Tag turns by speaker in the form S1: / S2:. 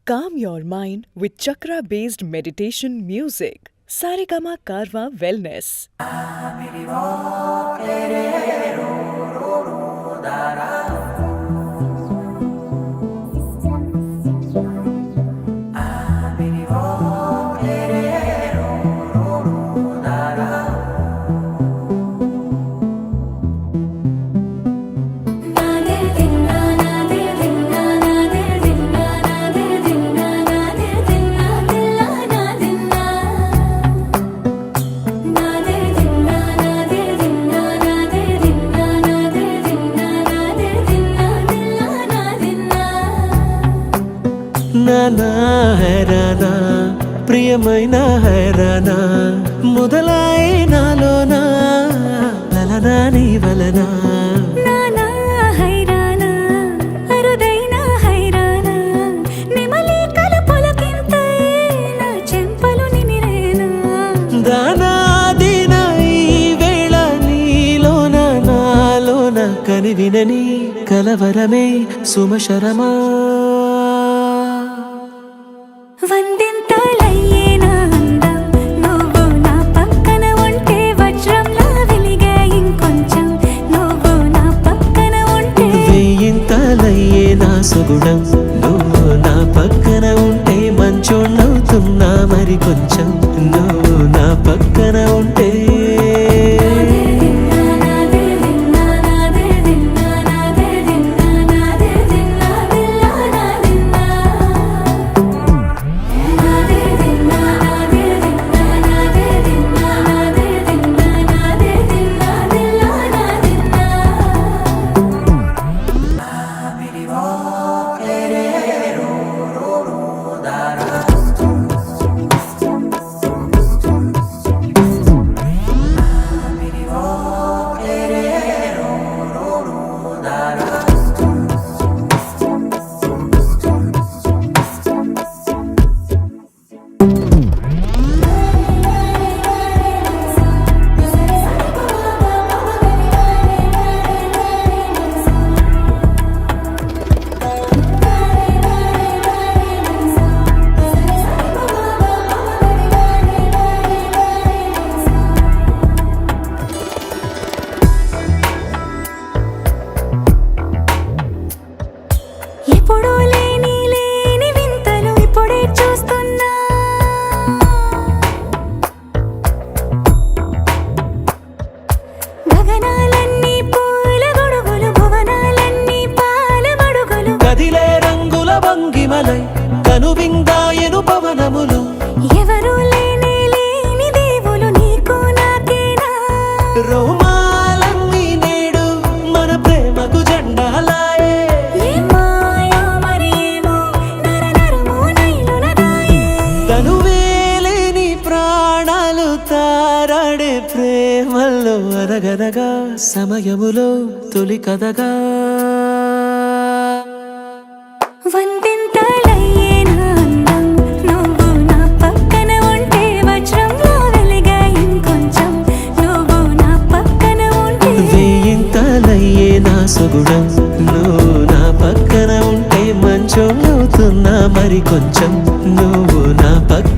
S1: Calm your mind with chakra-based meditation music. Saregama Karwa Wellness.
S2: నానా హైరానా ప్రియమైన హైరానా మొదలాయి నాలోనా లలనా నీ వలనా
S3: నానా హైరానా అరుదైన హైరానా నిమలి కలుపులకింతై నా చెంపలు నిమిరేనా
S2: దానా దీనా ఈ వేళ నీలోన నాలోన కనివినని కలవరమే సుమశరమా
S3: వందింతలయ్యేనా అందం నువ్వు నా పక్కన ఉంటే వజ్రంలా వెలిగే ఇంకొంచెం నువ్వు నా పక్కన ఉంటే
S2: వేయింతలయ్యే నా సుగుణం నువ్వు నా పక్కన ఉంటే మంచోళ్ళవుతున్నా మరి కొంచెం నువ్వు నా పక్కన ఉంటే
S3: ఎప్పుడూ లేని వింతలు ఇప్పుడే చూస్తున్నా గగనాలన్నీ పూల గొడుగులు భువనాలన్నీ పాల మడుగులు
S2: కదిలే రంగుల భంగిమలై కనువిందాయను పవనములు
S3: ఎవరూ లేని దేవులు నీకు నాకేనా
S2: రోమాలన్నీ నేడు మన ప్రేమకు జెండాలాయే తనువేలేని ప్రాణాలు తారాడే ప్రేమల్లో అరగదగా సమయములో తొలి కథగా
S3: వందింతలయ్యేనా అందం నువ్వు నా పక్కన ఉంటే వజ్రంలా వెలిగే ఇంకొంచెం నువ్వు నా పక్కన ఉంటే
S2: వేయింతలయ్యే నా సుగుణం నువ్వు నా పక్కన ఉంటే మంచోళ్ళవుతున్నా మరి కొంచెం నువ్వు నా పక్కన